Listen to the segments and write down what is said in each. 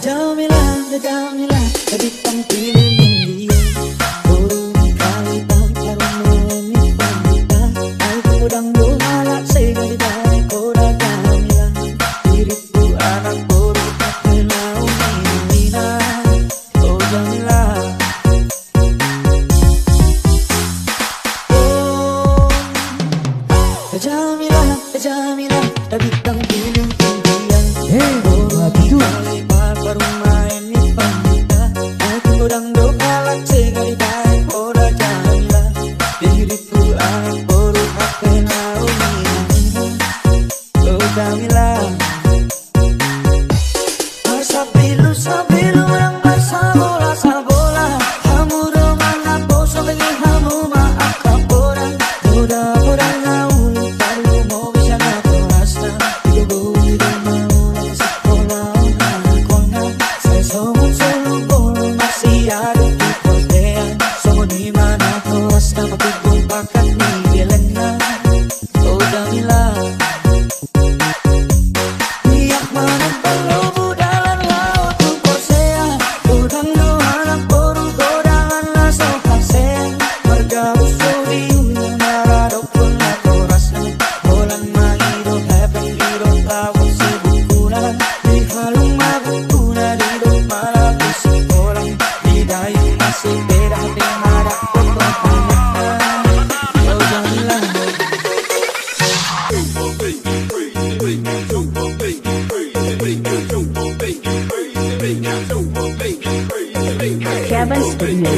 Jamila, bintang film India. Burung kali tampar wanita. Aku dangdut halak sekali dari kota Jamila. Diriku anak bodoh tak kenal Mina. Oh Jamila, oh Jamila, Jamila, bintang film India. Burung kali tampar main di panita. Aku dangdut halak sekali dari kota Jamila. Diriku anak bodoh tak kenal Mina. Oh Jamila, sabilu yang sabola. Hamu romana poso bagi hamu maakapora. Boda naul palu mo bisa na porasta. Ibu di mau na sekolah kona. Saya somon selubol masih ada di kodean. Somon di mana porasta mapipun pakat ni bilena. Oh Jamila, biak mana pelobu dalam laut tu korsea. Udang doang boru godangan la sokasea. Marga usuri unara dokun la korasna. Bolan mangido heaven giro tawag si bukulan. Di halong magutuna di dok malabu si bolang. Di dayo masih beda di harap pembahanan. Oh Jamila, Kevin Studio.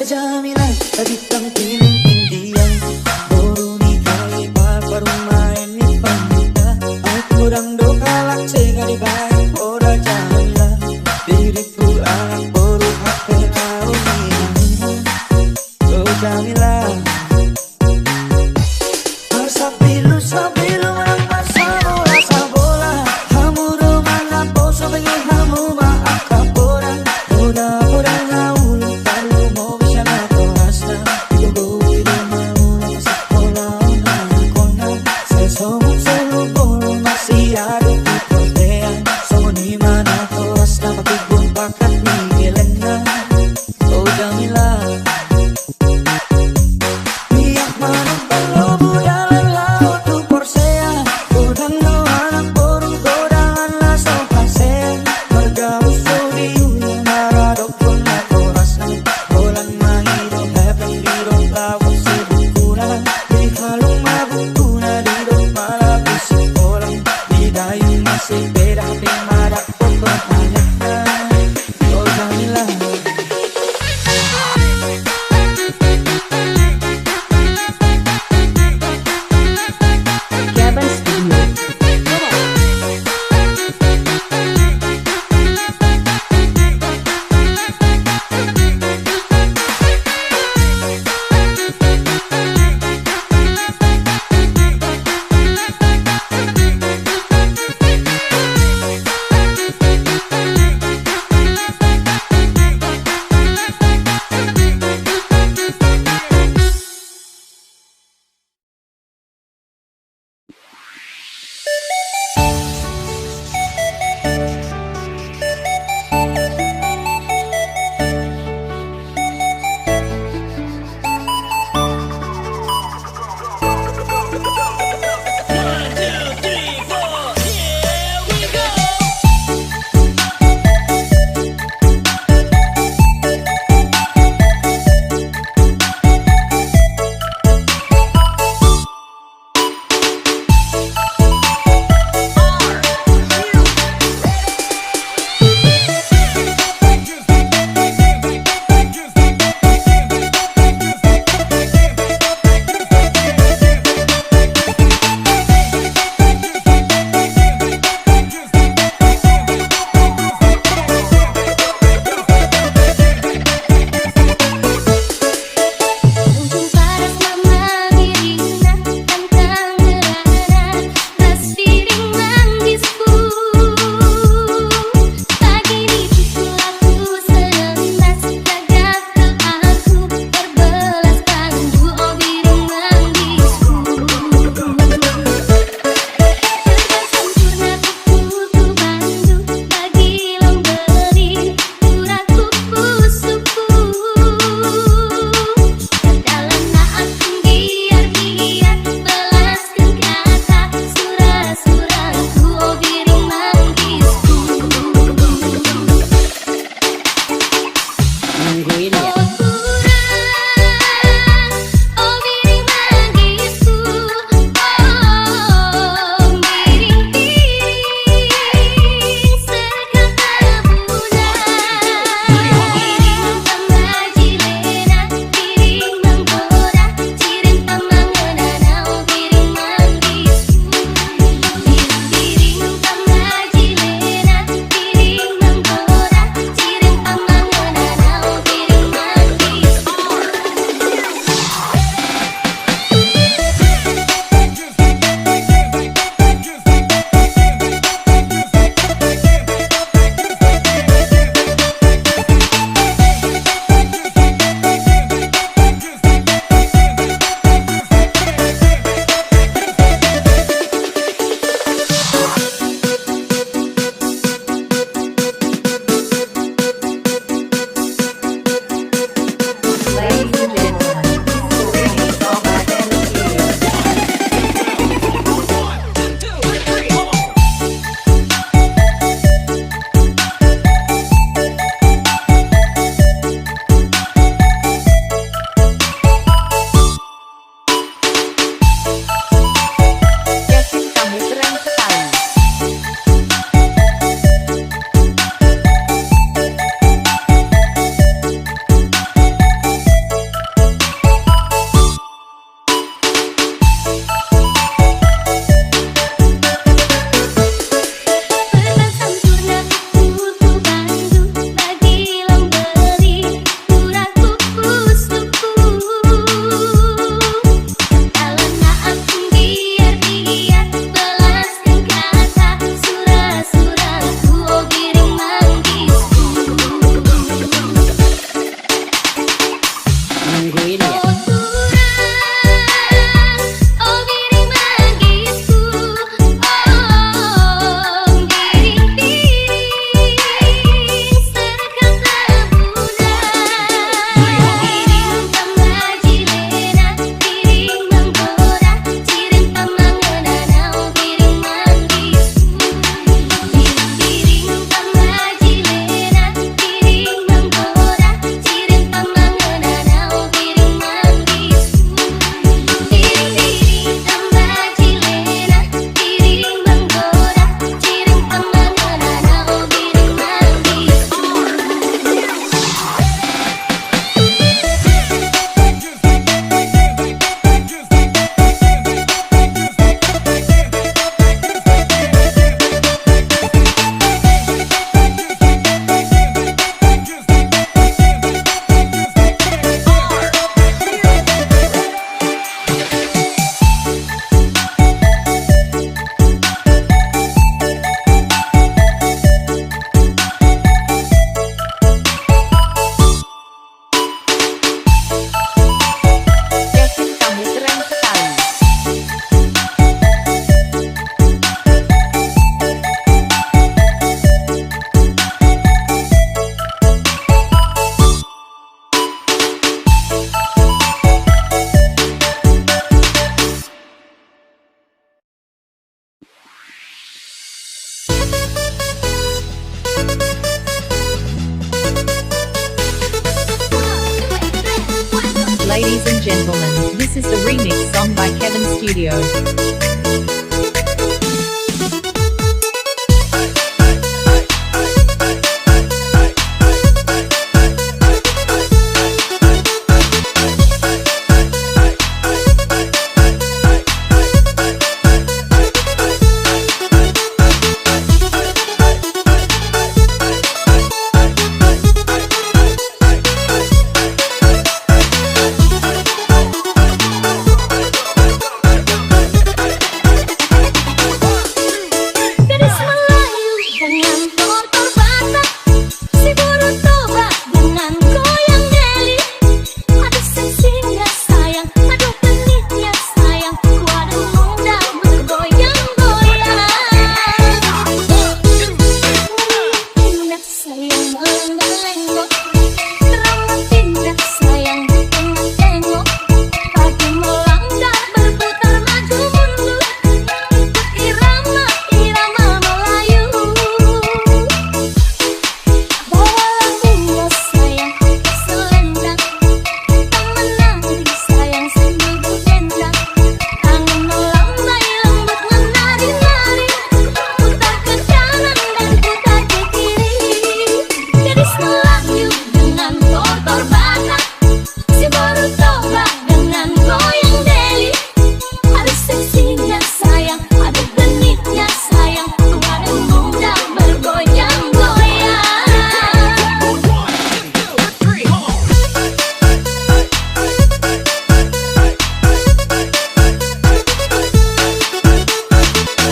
Jamila, bintang film India. Boru ni kali baru main di panita. Aku dangdut halak sekali dari kota Jamila. Diriku anak boru tak kenal Mina. Oh Jamila, sabilu yang sabola. Hamu romana poso bagi hamu maakapora. Boda naul palu mo bisa na porasta. Ibu di mau na sekolah kona. Saya somon selubol masih ada di kodean. This is the remix song by Kevin Studio.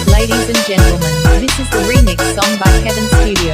Ladies and gentlemen, this is the remix song by Kevin Studio.